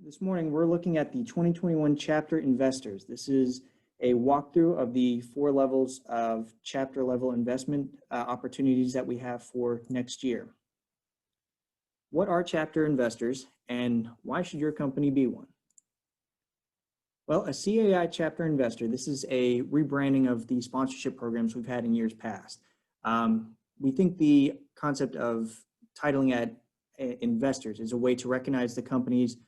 This morning, we're looking at the 2021 chapter investors. This is a walkthrough of the 4 levels of chapter level investment opportunities that we have for next year. What are chapter investors and why should your company be one? Well, a CAI chapter investor, this is a rebranding of the sponsorship programs we've had in years past. We think the concept of titling at investors is a way to recognize the companies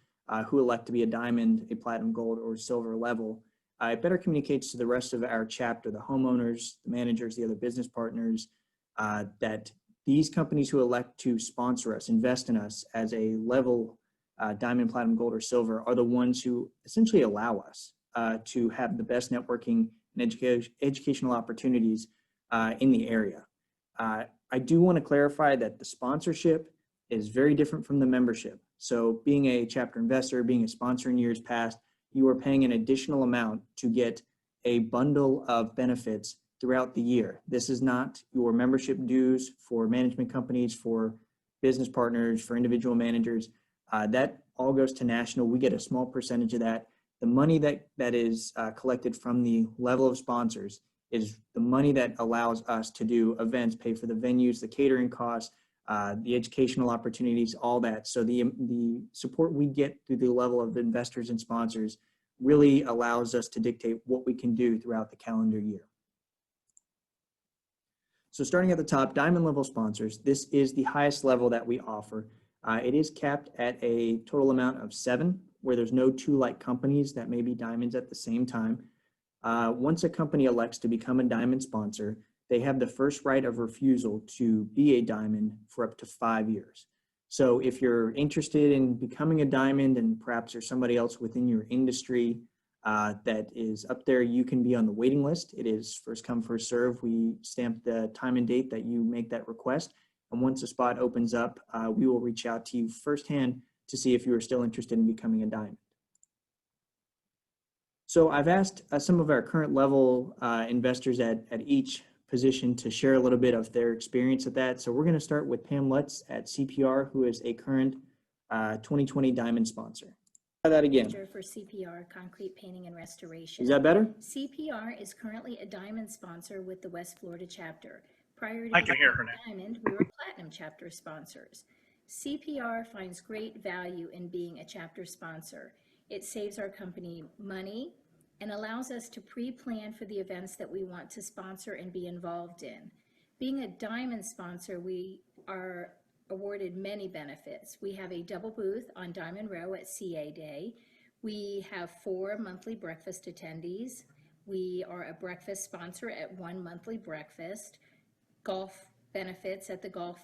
who elect to be a diamond, a platinum, gold, or silver level. It better communicates to the rest of our chapter, the homeowners, the managers, the other business partners, that these companies who elect to sponsor us, invest in us as a level diamond, platinum, gold, or silver are the ones who essentially allow us to have the best networking and educational opportunities in the area. I do want to clarify that the sponsorship is very different from the membership. So being a chapter investor, being a sponsor in years past, you are paying an additional amount to get a bundle of benefits throughout the year. This is not your membership dues for management companies, for business partners, for individual managers. That all goes to national. We get a small percentage of that. The money that is collected from the level of sponsors is the money that allows us to do events, pay for the venues, the catering costs, the educational opportunities, all that. So the support we get through the level of investors and sponsors really allows us to dictate what we can do throughout the calendar year. So starting at the top, diamond level sponsors, this is the highest level that we offer. It is capped at a total amount of 7, where there's no 2 like companies that may be diamonds at the same time. Once a company elects to become a diamond sponsor, they have the first right of refusal to be a diamond for up to 5 years. So if you're interested in becoming a diamond and perhaps there's somebody else within your industry that is up there, you can be on the waiting list. It is first come, first serve. We stamp the time and date that you make that request. And once a spot opens up, we will reach out to you firsthand to see if you are still interested in becoming a diamond. So I've asked some of our current level investors at each position to share a little bit of their experience at that. So we're going to start with Pam Lutz at CPR, who is a current 2020 Diamond sponsor. Try that again. For CPR, Concrete Painting and Restoration. Is that better? CPR is currently a Diamond sponsor with the West Florida chapter. Prior to I can hear her now. Diamond, we were Platinum chapter sponsors. CPR finds great value in being a chapter sponsor. It saves our company money and allows us to pre-plan for the events that we want to sponsor and be involved in. Being a Diamond sponsor, we are awarded many benefits. We have a double booth on Diamond Row at CA Day. We have 4 monthly breakfast attendees. We are a breakfast sponsor at 1 monthly breakfast, golf benefits at the golf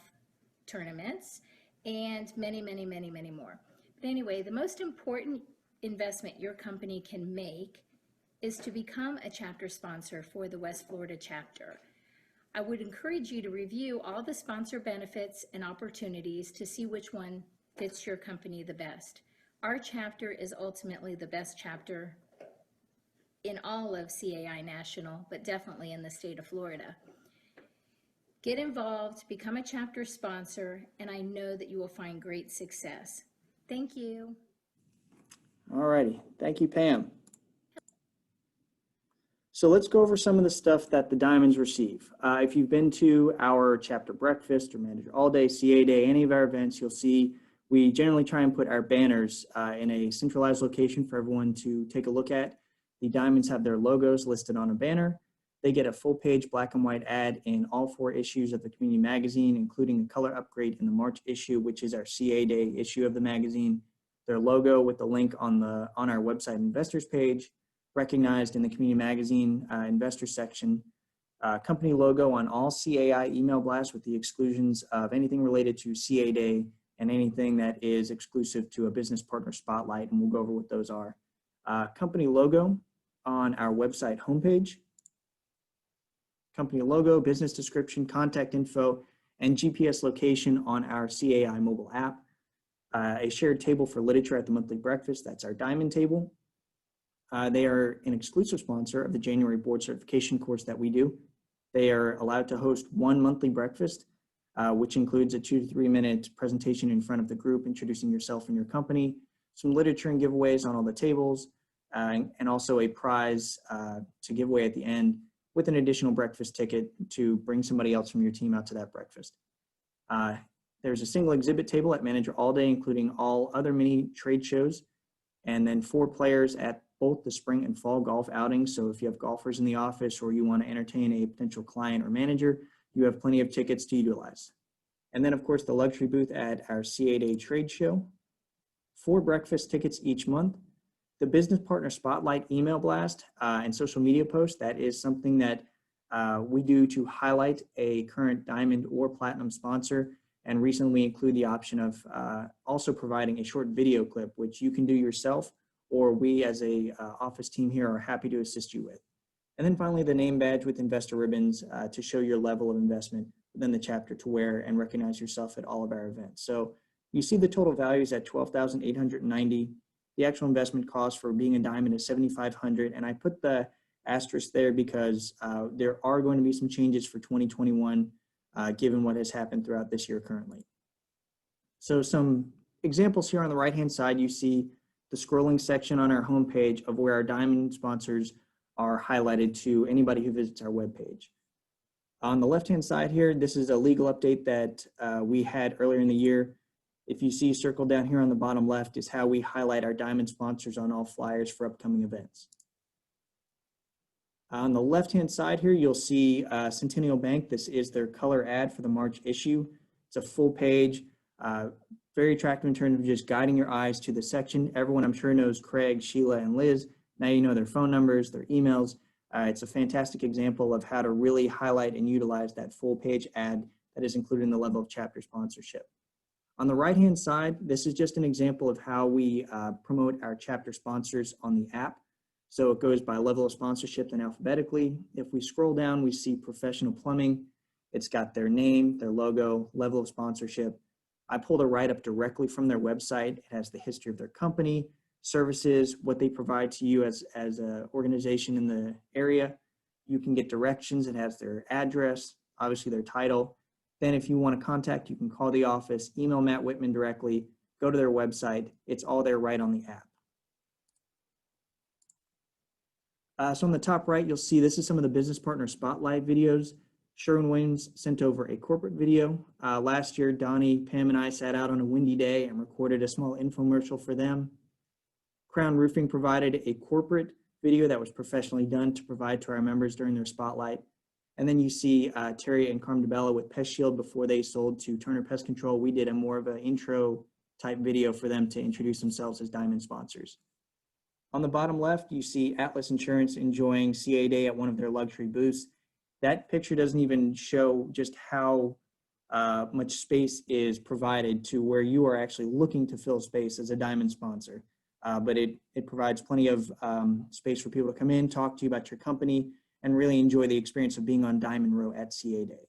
tournaments, and many, many, many, many more. But anyway, the most important investment your company can make is to become a chapter sponsor for the West Florida chapter. I would encourage you to review all the sponsor benefits and opportunities to see which one fits your company the best. Our chapter is ultimately the best chapter in all of CAI National, but definitely in the state of Florida. Get involved, become a chapter sponsor, and I know that you will find great success. Thank you. All righty. Thank you, Pam. So let's go over some of the stuff that the diamonds receive. If you've been to our chapter breakfast or manager all day, CA day, any of our events, you'll see we generally try and put our banners in a centralized location for everyone to take a look at. The diamonds have their logos listed on a banner. They get a full page black and white ad in all 4 issues of the community magazine, including a color upgrade in the March issue, which is our CA day issue of the magazine. Their logo with the link on our website investors page, recognized in the community magazine investor section, company logo on all CAI email blasts with the exclusions of anything related to CA Day and anything that is exclusive to a business partner spotlight, and we'll go over what those are. Company logo on our website homepage, company logo, business description, contact info, and GPS location on our CAI mobile app. A shared table for literature at the monthly breakfast, that's our diamond table. They are an exclusive sponsor of the January board certification course that we do. They are allowed to host 1 monthly breakfast, which includes a 2 to 3 minute presentation in front of the group, introducing yourself and your company, some literature and giveaways on all the tables, and also a prize to give away at the end with an additional breakfast ticket to bring somebody else from your team out to that breakfast. There's a single exhibit table at Manager All Day, including all other mini trade shows, and then 4 players at both the spring and fall golf outings. So if you have golfers in the office or you want to entertain a potential client or manager, you have plenty of tickets to utilize. And then, of course, the luxury booth at our CAI Day trade show. 4 breakfast tickets each month. The business partner spotlight email blast and social media post, that is something that we do to highlight a current diamond or platinum sponsor. And recently we include the option of also providing a short video clip, which you can do yourself, or we as a office team here are happy to assist you with. And then finally, the name badge with investor ribbons to show your level of investment within the chapter to wear and recognize yourself at all of our events. So you see the total values at $12,890. The actual investment cost for being a diamond is $7,500. And I put the asterisk there because there are going to be some changes for 2021 given what has happened throughout this year currently. So some examples here on the right-hand side, you see the scrolling section on our homepage of where our diamond sponsors are highlighted to anybody who visits our webpage. On the left-hand side here, this is a legal update that we had earlier in the year. If you see circled down here on the bottom left is how we highlight our diamond sponsors on all flyers for upcoming events. On the left-hand side here, you'll see Centennial Bank. This is their color ad for the March issue. It's a full page, very attractive in terms of just guiding your eyes to the section. Everyone I'm sure knows Craig, Sheila, and Liz. Now you know their phone numbers, their emails. It's a fantastic example of how to really highlight and utilize that full page ad that is included in the level of chapter sponsorship. On the right-hand side, this is just an example of how we promote our chapter sponsors on the app. So it goes by level of sponsorship and alphabetically. If we scroll down, we see professional plumbing. It's got their name, their logo, level of sponsorship. I pulled a write-up directly from their website. It has the history of their company, services, what they provide to you as an organization in the area. You can get directions. It has their address, obviously their title. Then if you want to contact, you can call the office, email Matt Whitman directly, go to their website. It's all there right on the app. So on the top right, you'll see this is some of the business partner spotlight videos. Sherwin-Williams sent over a corporate video. Last year, Donnie, Pam, and I sat out on a windy day and recorded a small infomercial for them. Crown Roofing provided a corporate video that was professionally done to provide to our members during their spotlight. And then you see Terry and Carm DeBella with Pest Shield before they sold to Turner Pest Control. We did a more of an intro type video for them to introduce themselves as diamond sponsors. On the bottom left, you see Atlas Insurance enjoying CAI Day at one of their luxury booths. That picture doesn't even show just how much space is provided to where you are actually looking to fill space as a diamond sponsor. But it provides plenty of space for people to come in, talk to you about your company, and really enjoy the experience of being on Diamond Row at CAI Day.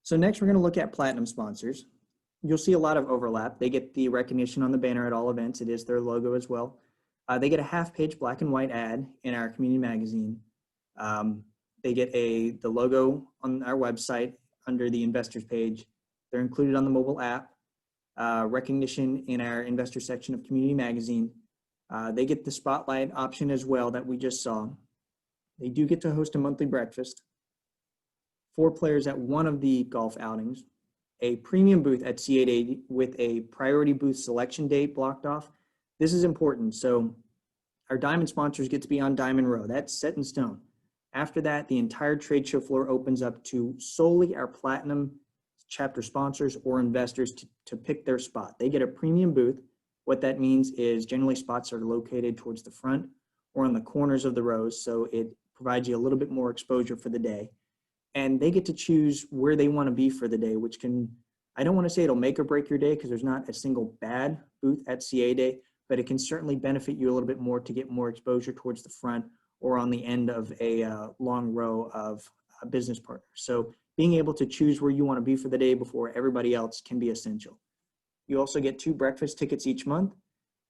So next we're going to look at platinum sponsors. You'll see a lot of overlap. They get the recognition on the banner at all events. It is their logo as well. They get a half-page black and white ad in our community magazine. They get the logo on our website under the investors page. They're included on the mobile app. Recognition in our investor section of community magazine. They get the spotlight option as well that we just saw. They do get to host a monthly breakfast. 4 players at one of the golf outings. A premium booth at CAI Day with a priority booth selection date blocked off. This is important. So our diamond sponsors get to be on Diamond Row. That's set in stone. After that, the entire trade show floor opens up to solely our platinum chapter sponsors or investors to pick their spot. They get a premium booth. What that means is generally spots are located towards the front or on the corners of the rows. So it provides you a little bit more exposure for the day. And they get to choose where they want to be for the day, which can, I don't want to say it'll make or break your day because there's not a single bad booth at CAI Day, but it can certainly benefit you a little bit more to get more exposure towards the front or on the end of a long row of business partners. So being able to choose where you want to be for the day before everybody else can be essential. You also get 2 breakfast tickets each month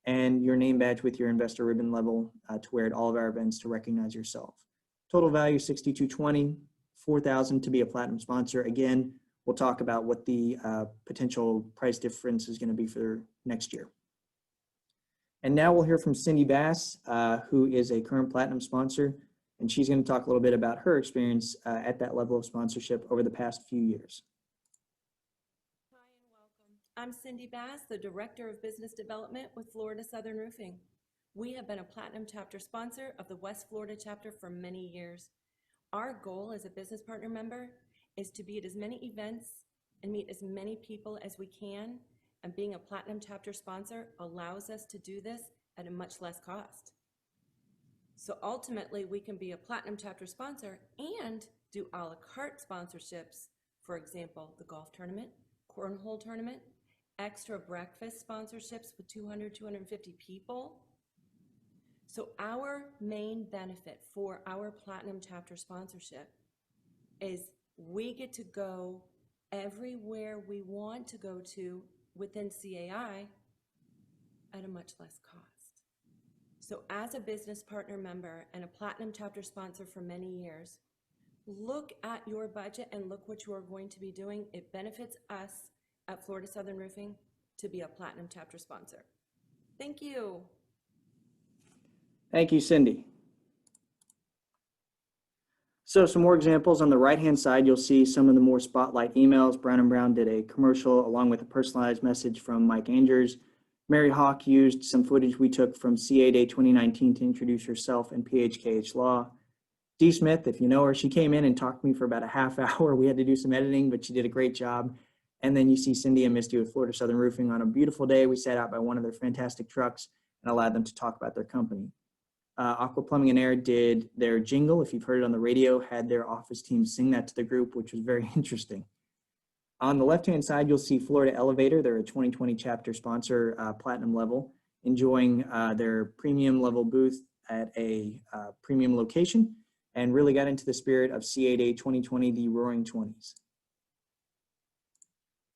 and your name badge with your investor ribbon level to wear at all of our events to recognize yourself. Total value $6,220. $4,000 to be a platinum sponsor. Again, we'll talk about what the potential price difference is going to be for next year. And now we'll hear from Cindy Bass, who is a current Platinum sponsor, and she's going to talk a little bit about her experience at that level of sponsorship over the past few years. Hi and welcome. I'm Cindy Bass, the Director of Business Development with Florida Southern Roofing. We have been a Platinum Chapter sponsor of the West Florida Chapter for many years. Our goal as a business partner member is to be at as many events and meet as many people as we can, and being a Platinum Chapter sponsor allows us to do this at a much less cost. So ultimately, we can be a Platinum Chapter sponsor and do a la carte sponsorships, for example, the golf tournament, cornhole tournament, extra breakfast sponsorships with 200, 250 people. So our main benefit for our Platinum Chapter sponsorship is we get to go everywhere we want to go to within CAI at a much less cost. So as a business partner member and a Platinum Chapter sponsor for many years, look at your budget and look what you are going to be doing. It benefits us at Florida Southern Roofing to be a Platinum Chapter sponsor. Thank you. Thank you, Cindy. So some more examples. On the right-hand side, you'll see some of the more spotlight emails. Brown & Brown did a commercial along with a personalized message from Mike Angers. Mary Hawk used some footage we took from CA Day 2019 to introduce herself and PHKH Law. Dee Smith, if you know her, she came in and talked to me for about a half hour. We had to do some editing, but she did a great job. And then you see Cindy and Misty with Florida Southern Roofing. On a beautiful day, we sat out by one of their fantastic trucks and allowed them to talk about their company. Aqua Plumbing and Air did their jingle, if you've heard it on the radio, had their office team sing that to the group, which was very interesting. On the left-hand side, you'll see Florida Elevator. They're a 2020 chapter sponsor, Platinum level, enjoying their premium level booth at a premium location, and really got into the spirit of CA Day 2020, the Roaring 20s.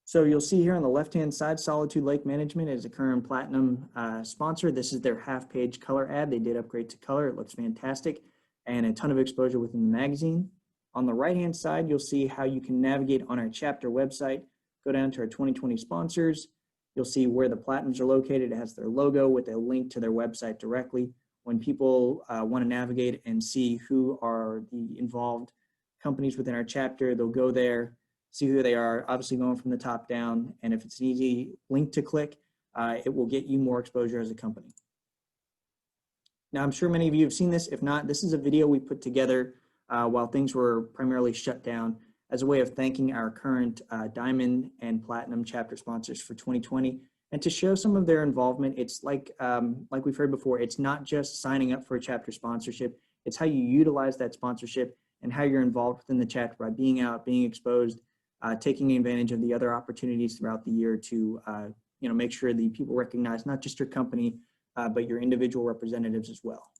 So you'll see here on the left-hand side, Solitude Lake Management is a current Platinum sponsor. This is their half-page color ad. They did upgrade to color. It looks fantastic, and a ton of exposure within the magazine. On the right-hand side, you'll see how you can navigate on our chapter website. Go down to our 2020 sponsors. You'll see where the Platinums are located. It has their logo with a link to their website directly. When people want to navigate and see who are the involved companies within our chapter, they'll go there, see who they are, obviously going from the top down. And if it's an easy link to click, it will get you more exposure as a company. Now, I'm sure many of you have seen this. If not, this is a video we put together while things were primarily shut down as a way of thanking our current Diamond and Platinum chapter sponsors for 2020. And to show some of their involvement, it's like we've heard before, it's not just signing up for a chapter sponsorship, it's how you utilize that sponsorship and how you're involved within the chapter by being out, being exposed, taking advantage of the other opportunities throughout the year to make sure the people recognize not just your company, but your individual representatives as well.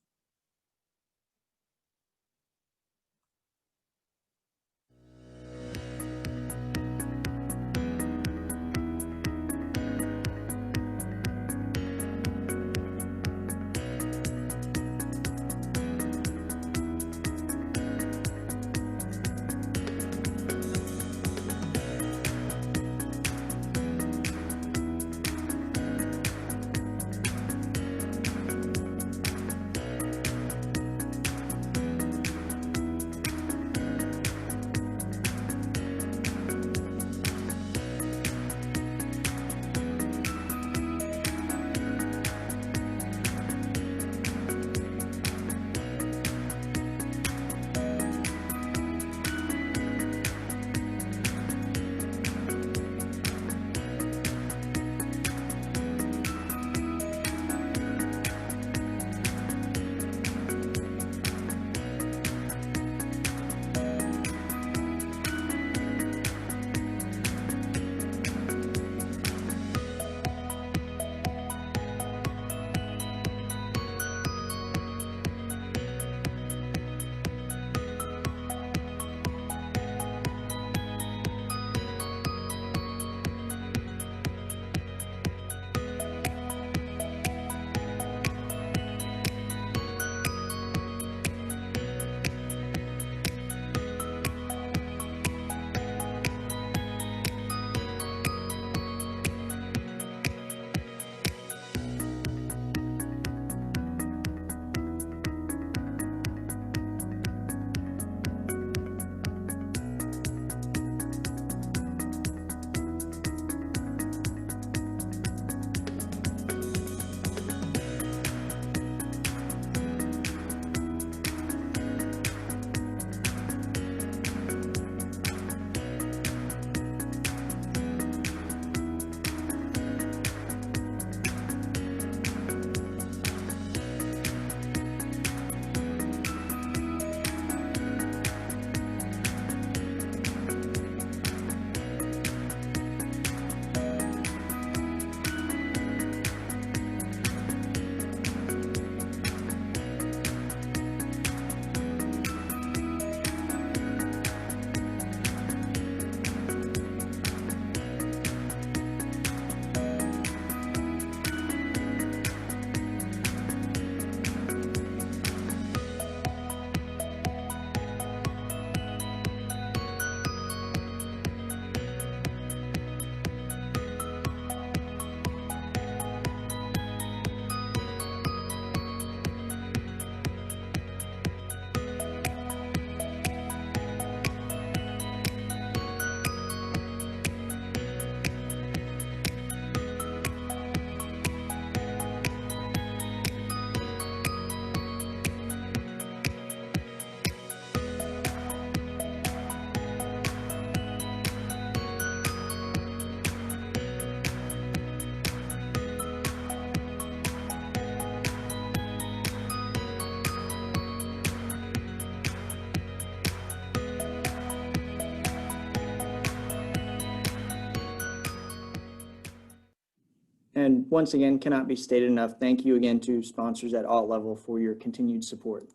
And once again, cannot be stated enough, thank you again to sponsors at all levels for your continued support.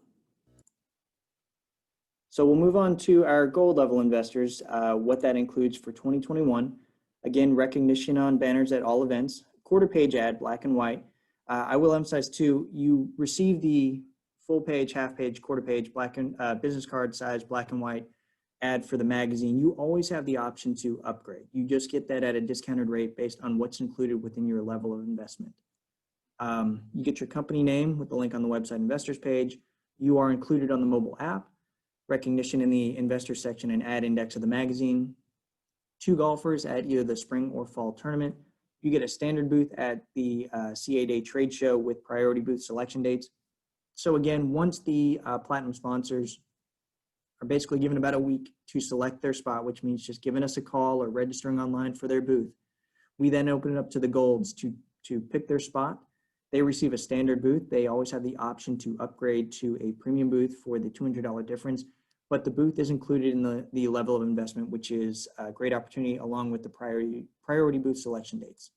So we'll move on to our gold level investors, what that includes for 2021. Again, recognition on banners at all events, quarter page ad, black and white. I will emphasize too, you receive the full page, half page, quarter page, black and business card size, black and white ad for the magazine. You always have the option to upgrade. You just get that at a discounted rate based on what's included within your level of investment. You get your company name with the link on the website investors page. You are included on the mobile app, recognition in the investor section and ad index of the magazine, 2 golfers at either the spring or fall tournament. You get a standard booth at the CAI Day trade show with priority booth selection dates. So again, once the platinum sponsors are basically given about a week to select their spot, which means just giving us a call or registering online for their booth, we then open it up to the golds to pick their spot. They receive a standard booth. They always have the option to upgrade to a premium booth for the $200 difference, but the booth is included in the level of investment, which is a great opportunity along with the priority booth selection dates.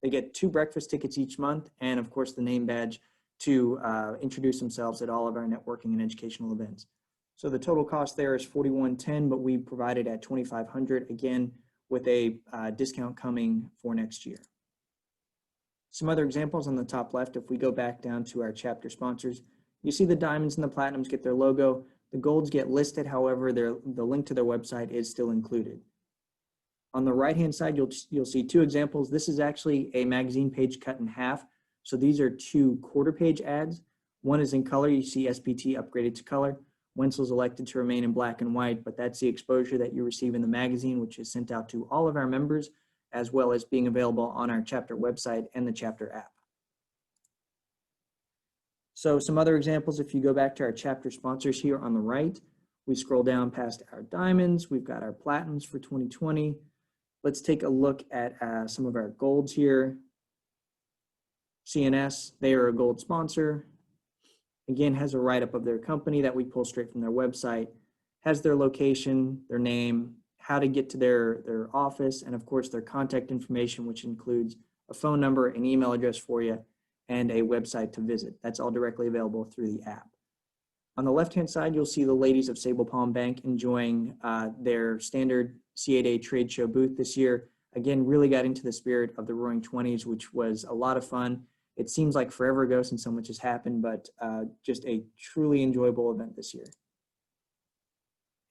They get 2 breakfast tickets each month and of course the name badge to introduce themselves at all of our networking and educational events. So the total cost there is $41.10, but we provide it at $2,500, again, with a discount coming for next year. Some other examples on the top left, if we go back down to our chapter sponsors, you see the diamonds and the platinums get their logo. The golds get listed, however, the link to their website is still included. On the right-hand side, you'll see 2 examples. This is actually a magazine page cut in half. So these are 2 quarter page ads. One is in color. You see SPT upgraded to color. Wenzel's elected to remain in black and white, but that's the exposure that you receive in the magazine, which is sent out to all of our members, as well as being available on our chapter website and the chapter app. So some other examples, if you go back to our chapter sponsors here on the right, we scroll down past our diamonds. We've got our platinums for 2020. Let's take a look at some of our golds here. CNS, they are a gold sponsor. Again, has a write-up of their company that we pull straight from their website, has their location, their name, how to get to their office, and of course their contact information, which includes a phone number, an email address for you, and a website to visit. That's all directly available through the app. On the left-hand side, you'll see the ladies of Sable Palm Bank enjoying their standard CAI Day trade show booth this year. Again, really got into the spirit of the Roaring 20s, which was a lot of fun. It seems like forever ago since so much has happened, but just a truly enjoyable event this year.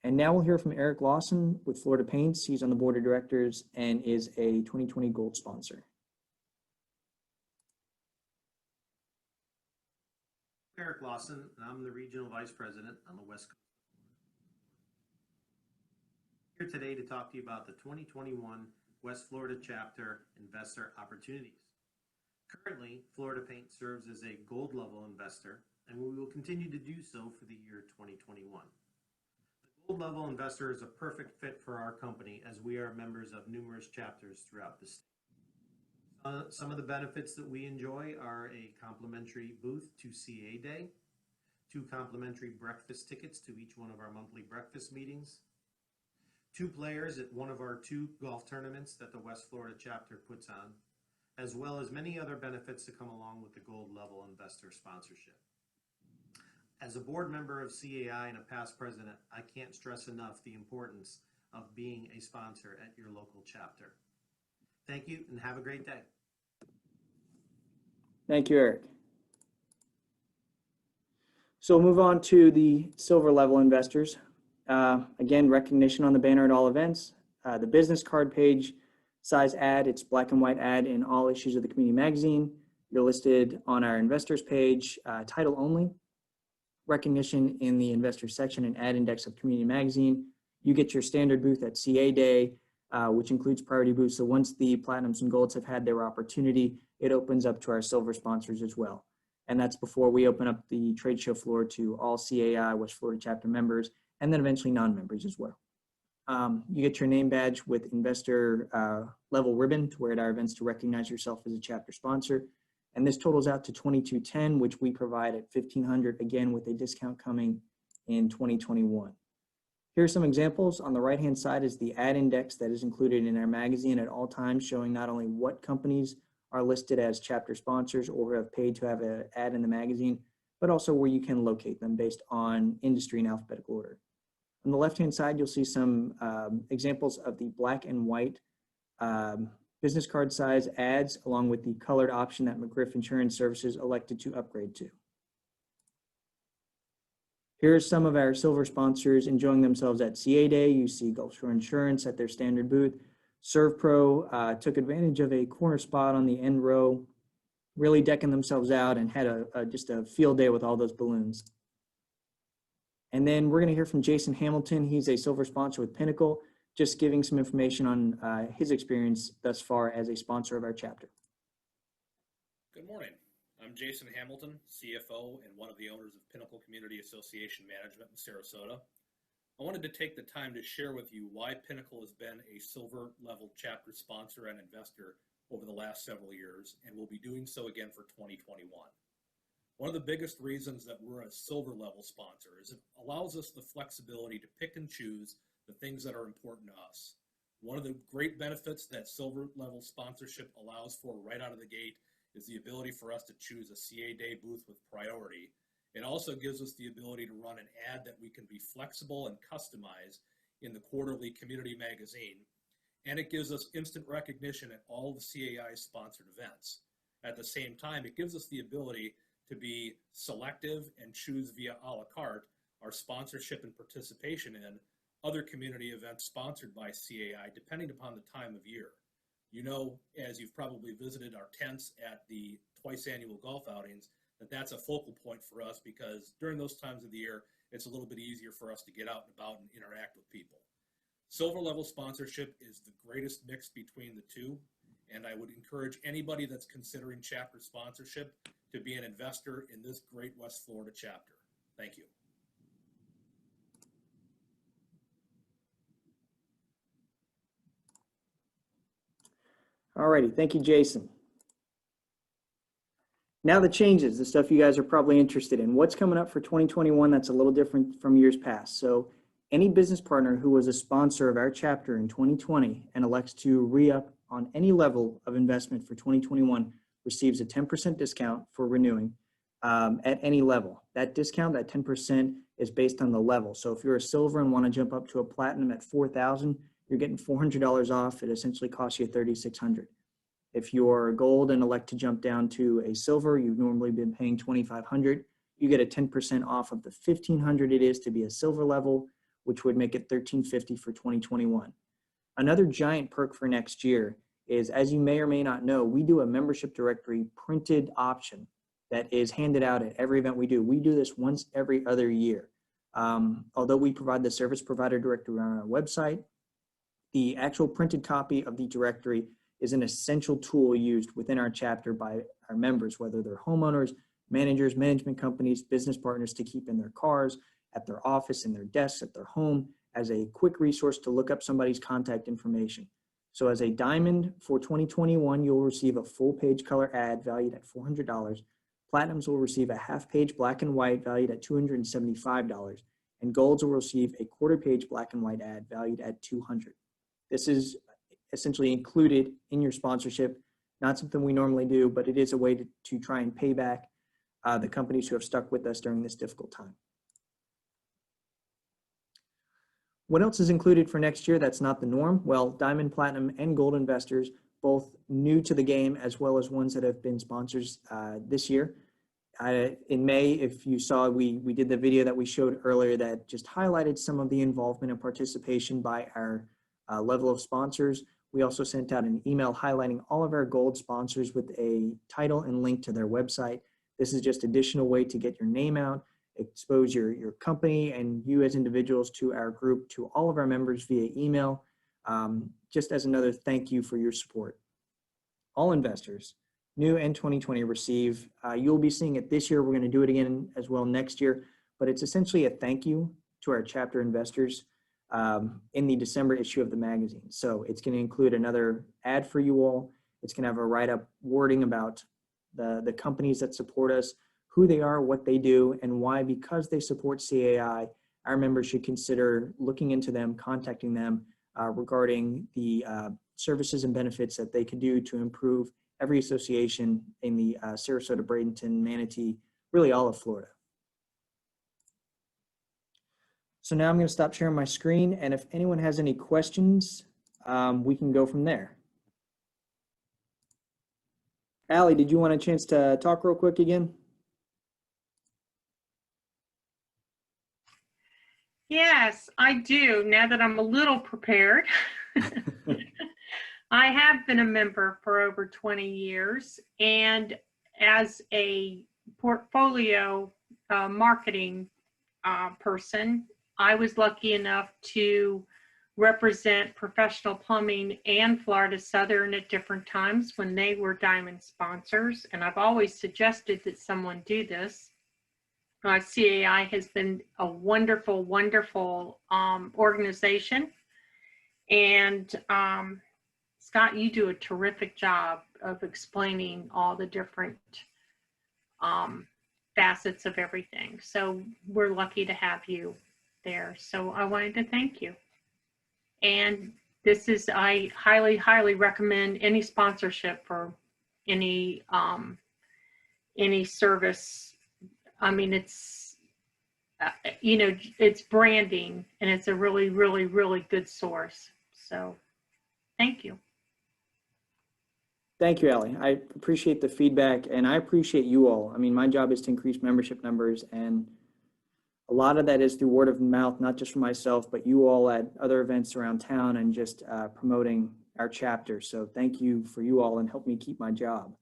And now we'll hear from Eric Lawson with Florida Paints. He's on the board of directors and is a 2020 gold sponsor. Eric Lawson, and I'm the Regional Vice President on the West Coast. Here today to talk to you about the 2021 West Florida Chapter Investor Opportunities. Currently, Florida Paint serves as a gold level investor, and we will continue to do so for the year 2021. The gold level investor is a perfect fit for our company as we are members of numerous chapters throughout the state. Some of the benefits that we enjoy are a complimentary booth to CAI Day, 2 complimentary breakfast tickets to each one of our monthly breakfast meetings, 2 players at one of our 2 golf tournaments that the West Florida chapter puts on, as well as many other benefits that come along with the gold level investor sponsorship. As a board member of CAI and a past president, I can't stress enough the importance of being a sponsor at your local chapter. Thank you and have a great day. Thank you, Eric. So we'll move on to the silver level investors. Again, recognition on the banner at all events. The business card page size ad, it's black and white ad in all issues of the community magazine. You're listed on our investors page, title only. Recognition in the investors section and ad index of community magazine. You get your standard booth at CAI Day, which includes priority booths. So once the platinums and golds have had their opportunity, it opens up to our silver sponsors as well. And that's before we open up the trade show floor to all CAI West Florida chapter members, and then eventually non-members as well. You get your name badge with investor level ribbon to wear at our events to recognize yourself as a chapter sponsor. And this totals out to $22.10, which we provide at $1,500, again with a discount coming in 2021. Here are some examples. On the right-hand side is the ad index that is included in our magazine at all times, showing not only what companies are listed as chapter sponsors or have paid to have an ad in the magazine, but also where you can locate them based on industry in alphabetical order. On the left-hand side, you'll see some examples of the black and white business card size ads, along with the colored option that McGriff Insurance Services elected to upgrade to. Here's some of our silver sponsors enjoying themselves at CA Day. You see Gulf Shore Insurance at their standard booth. ServPro took advantage of a corner spot on the end row, really decking themselves out, and had just a field day with all those balloons. And then we're going to hear from Jason Hamilton. He's a silver sponsor with Pinnacle, just giving some information on his experience thus far as a sponsor of our chapter. Good morning. I'm Jason Hamilton, CFO and one of the owners of Pinnacle Community Association Management in Sarasota. I wanted to take the time to share with you why Pinnacle has been a silver level chapter sponsor and investor over the last several years, and will be doing so again for 2021. One of the biggest reasons that we're a silver level sponsor is it allows us the flexibility to pick and choose the things that are important to us. One of the great benefits that silver level sponsorship allows for right out of the gate is the ability for us to choose a CA Day booth with priority. It also gives us the ability to run an ad that we can be flexible and customize in the quarterly community magazine. And it gives us instant recognition at all the CAI sponsored events. At the same time, it gives us the ability to be selective and choose via a la carte our sponsorship and participation in other community events sponsored by CAI, depending upon the time of year. You know, as you've probably visited our tents at the twice annual golf outings, that's a focal point for us, because during those times of the year, it's a little bit easier for us to get out and about and interact with people. Silver level sponsorship is the greatest mix between the two, and I would encourage anybody that's considering chapter sponsorship to be an investor in this great West Florida chapter. Thank you. All righty, thank you, Jason. Now the changes, the stuff you guys are probably interested in. What's coming up for 2021 that's a little different from years past? So any business partner who was a sponsor of our chapter in 2020 and elects to re-up on any level of investment for 2021 receives a 10% discount for renewing at any level. That discount, that 10%, is based on the level. So if you're a silver and want to jump up to a platinum at $4,000, you're getting $400 off. It essentially costs you $3,600. If you're gold and elect to jump down to a silver, you've normally been paying $2,500. You get a 10% off of the $1,500 it is to be a silver level, which would make it $1,350 for 2021. Another giant perk for next year is, as you may or may not know, we do a membership directory printed option that is handed out at every event we do. We do this once every other year. Although we provide the service provider directory on our website, the actual printed copy of the directory is an essential tool used within our chapter by our members, whether they're homeowners, managers, management companies, business partners, to keep in their cars, at their office, in their desks, at their home, as a quick resource to look up somebody's contact information. So as a diamond for 2021, you'll receive a full page color ad valued at $400. Platinums will receive a half page black and white valued at $275. And golds will receive a quarter page black and white ad valued at $200. This is essentially included in your sponsorship. Not something we normally do, but it is a way to try and pay back the companies who have stuck with us during this difficult time. What else is included for next year that's not the norm? Well, diamond, platinum, and gold investors, both new to the game as well as ones that have been sponsors this year. In May, if you saw, we did the video that we showed earlier that just highlighted some of the involvement and participation by our level of sponsors. We also sent out an email highlighting all of our gold sponsors with a title and link to their website. This is just additional way to get your name out, expose your company and you as individuals to our group, to all of our members via email, just as another thank you for your support. All investors, new and 2020, receive, you'll be seeing it this year. We're going to do it again as well next year, but it's essentially a thank you to our chapter investors in the December issue of the magazine. So it's going to include another ad for you all. It's going to have a write-up wording about the companies that support us, who they are, what they do, and why, because they support CAI, our members should consider looking into them, contacting them regarding the services and benefits that they can do to improve every association in the Sarasota, Bradenton, Manatee, really all of Florida. So now I'm going to stop sharing my screen, and if anyone has any questions, we can go from there. Allie, did you want a chance to talk real quick again? Yes, I do, now that I'm a little prepared. I have been a member for over 20 years, and as a portfolio marketing person, I was lucky enough to represent Professional Plumbing and Florida Southern at different times when they were Diamond sponsors, and I've always suggested that someone do this. CAI has been a wonderful, wonderful organization, and Scott, you do a terrific job of explaining all the different facets of everything. So we're lucky to have you there. So I wanted to thank you. And this is, I highly, highly recommend any sponsorship for any service. I mean, it's, you know, it's branding, and it's a really, really, really good source. So thank you. Thank you, Allie. I appreciate the feedback, and I appreciate you all. I mean, my job is to increase membership numbers, and a lot of that is through word of mouth, not just for myself, but you all at other events around town and just promoting our chapter. So thank you for you all, and help me keep my job.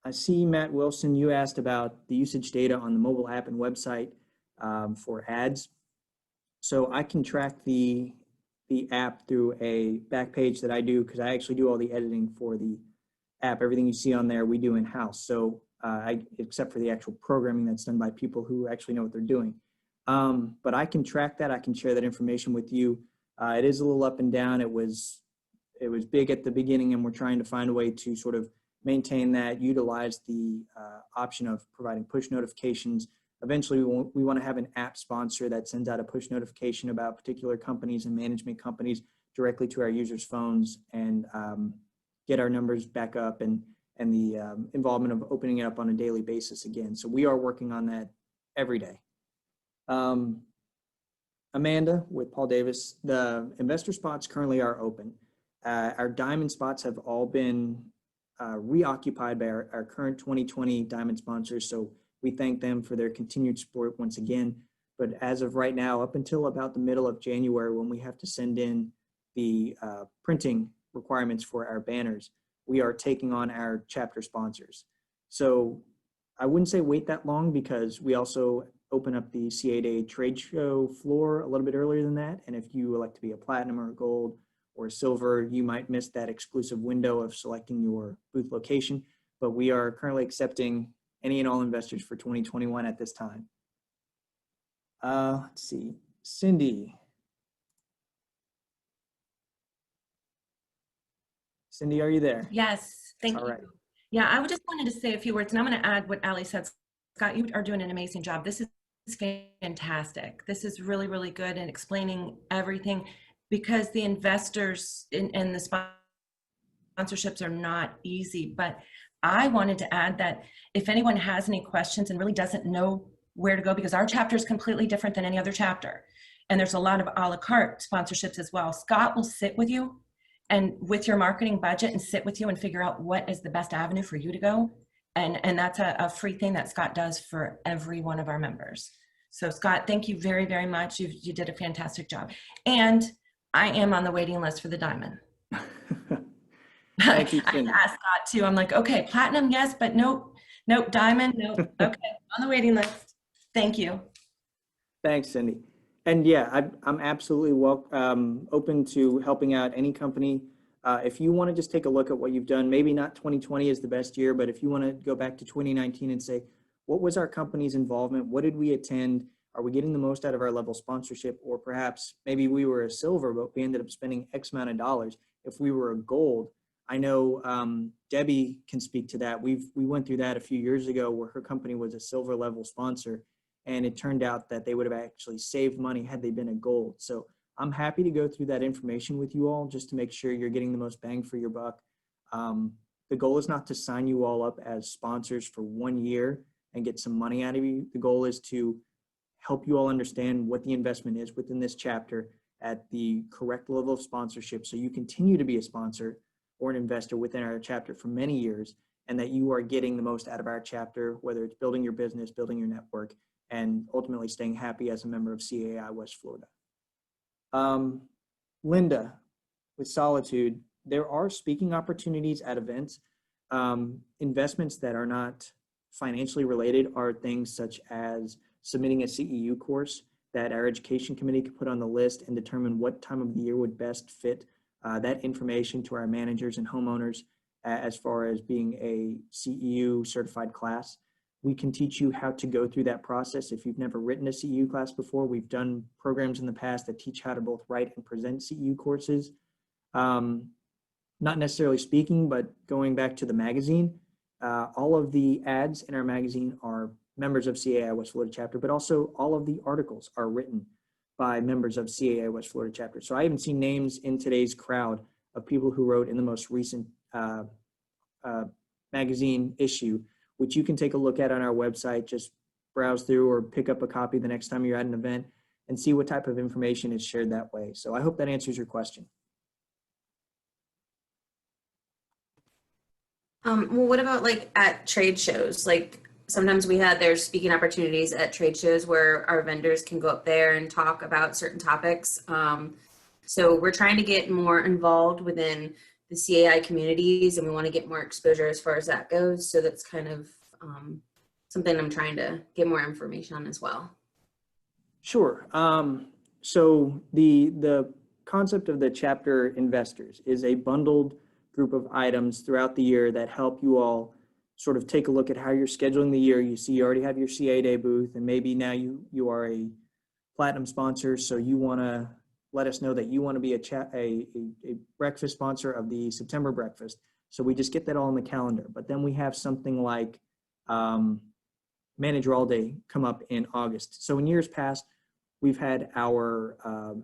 I see, Matt Wilson, you asked about the usage data on the mobile app and website for ads. So I can track the app through a back page that I do, because I actually do all the editing for the app. Everything you see on there, we do in-house. So except for the actual programming that's done by people who actually know what they're doing. But I can track that. I can share that information with you. It is a little up and down. It was big at the beginning, and we're trying to find a way to sort of maintain that, utilize the option of providing push notifications. Eventually, we want to have an app sponsor that sends out a push notification about particular companies and management companies directly to our users' phones, and get our numbers back up, and the involvement of opening it up on a daily basis again. So we are working on that every day. Amanda with Paul Davis, the investor spots currently are open. Our diamond spots have all been reoccupied by our current 2020 diamond sponsors. So we thank them for their continued support once again. But as of right now, up until about the middle of January, when we have to send in the printing requirements for our banners, we are taking on our chapter sponsors. So I wouldn't say wait that long, because we also open up the CAI Day trade show floor a little bit earlier than that. And if you elect to be a platinum or a gold or a silver, you might miss that exclusive window of selecting your booth location. But we are currently accepting any and all investors for 2021 at this time. Let's see, Cindy. Cindy, are you there? Yes, thank you. All right. Yeah, I just wanted to say a few words, and I'm going to add what Allie said. Scott, you are doing an amazing job. This is fantastic. This is really, really good in explaining everything, because the investors and the sponsorships are not easy. But I wanted to add that if anyone has any questions and really doesn't know where to go, because our chapter is completely different than any other chapter, and there's a lot of a la carte sponsorships as well, Scott will sit with you and with your marketing budget and sit with you and figure out what is the best avenue for you to go. And that's a free thing that Scott does for every one of our members. So Scott, thank you very, very much. You did a fantastic job. And I am on the waiting list for the diamond. Thank you, I Cindy. asked Scott too. I'm like, okay, platinum, yes, but nope, diamond, nope. Okay, on the waiting list. Thank you. Thanks, Cindy. And yeah, I'm absolutely open to helping out any company. If you want to just take a look at what you've done, maybe not 2020 is the best year, but if you want to go back to 2019 and say, what was our company's involvement? What did we attend? Are we getting the most out of our level sponsorship? Or perhaps maybe we were a silver, but we ended up spending X amount of dollars. If we were a gold, I know Debbie can speak to that. We went through that a few years ago, where her company was a silver level sponsor, and it turned out that they would have actually saved money had they been a gold. So I'm happy to go through that information with you all just to make sure you're getting the most bang for your buck. The goal is not to sign you all up as sponsors for 1 year and get some money out of you. The goal is to help you all understand what the investment is within this chapter at the correct level of sponsorship, so you continue to be a sponsor or an investor within our chapter for many years, and that you are getting the most out of our chapter, whether it's building your business, building your network, and ultimately staying happy as a member of CAI West Florida. Linda, with Solitude, there are speaking opportunities at events. Investments that are not financially related are things such as submitting a CEU course that our education committee could put on the list and determine what time of the year would best fit that information to our managers and homeowners as far as being a CEU certified class. We can teach you how to go through that process. If you've never written a CEU class before, we've done programs in the past that teach how to both write and present CEU courses. Not necessarily speaking, but going back to the magazine, all of the ads in our magazine are members of CAI West Florida chapter, but also all of the articles are written by members of CAI West Florida chapter. So I even see names in today's crowd of people who wrote in the most recent magazine issue, which you can take a look at on our website. Just browse through or pick up a copy the next time you're at an event and see what type of information is shared that way. So I hope that answers your question. Well, what about like at trade shows? Like sometimes there's speaking opportunities at trade shows where our vendors can go up there and talk about certain topics. So we're trying to get more involved within the CAI communities, and we want to get more exposure as far as that goes. So that's kind of something I'm trying to get more information on as well. Sure. So the concept of the chapter investors is a bundled group of items throughout the year that help you all sort of take a look at how you're scheduling the year. You see, you already have your CA Day booth, and maybe now you are a platinum sponsor, so you want to let us know that you want to be a breakfast sponsor of the September breakfast. So we just get that all on the calendar. But then we have something like Manager All Day come up in August. So in years past, we've had our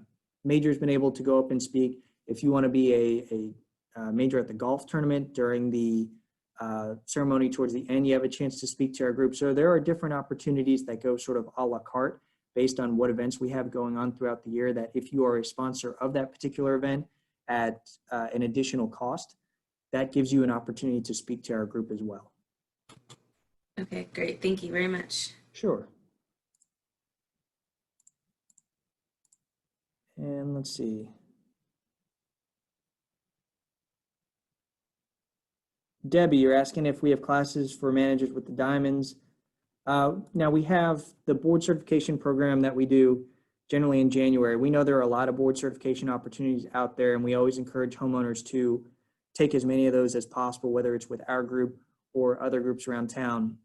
majors been able to go up and speak. If you want to be a major at the golf tournament during the ceremony towards the end, you have a chance to speak to our group. So there are different opportunities that go sort of a la carte based on what events we have going on throughout the year, that if you are a sponsor of that particular event at an additional cost, that gives you an opportunity to speak to our group as well. Okay, great. Thank you very much. Sure. And let's see. Debbie, you're asking if we have classes for managers with the diamonds. Now we have the board certification program that we do generally in January. We know there are a lot of board certification opportunities out there, and we always encourage homeowners to take as many of those as possible, whether it's with our group or other groups around town.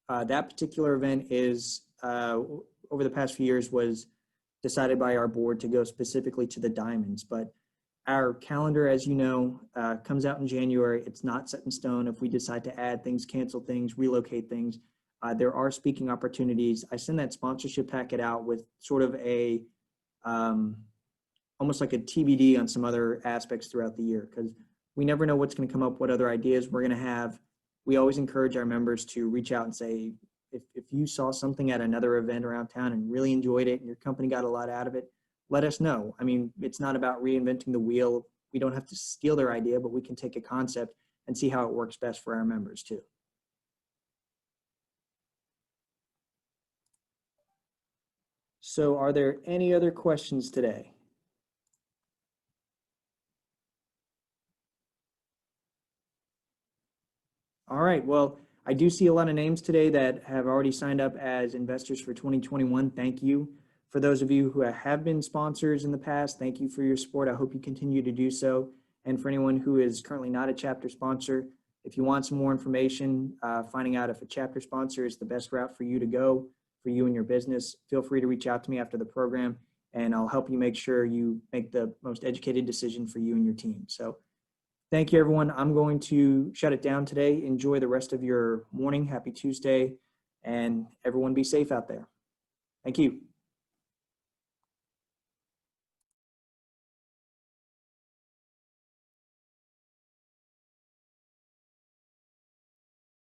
That particular event is, over the past few years, was decided by our board to go specifically to the diamonds. But our calendar, as you know, comes out in January. It's not set in stone. If we decide to add things, cancel things, relocate things, there are speaking opportunities. I send that sponsorship packet out with sort of a, almost like a TBD on some other aspects throughout the year, because we never know what's going to come up, what other ideas we're going to have. We always encourage our members to reach out and say, if you saw something at another event around town and really enjoyed it and your company got a lot out of it, let us know. I mean, it's not about reinventing the wheel. We don't have to steal their idea, but we can take a concept and see how it works best for our members too. So are there any other questions today? All right, well, I do see a lot of names today that have already signed up as investors for 2021. Thank you. For those of you who have been sponsors in the past, thank you for your support. I hope you continue to do so. And for anyone who is currently not a chapter sponsor, if you want some more information, finding out if a chapter sponsor is the best route for you to go, for you and your business, feel free to reach out to me after the program, and I'll help you make sure you make the most educated decision for you and your team. So thank you, everyone. I'm going to shut it down today. Enjoy the rest of your morning. Happy Tuesday, and everyone be safe out there. Thank you.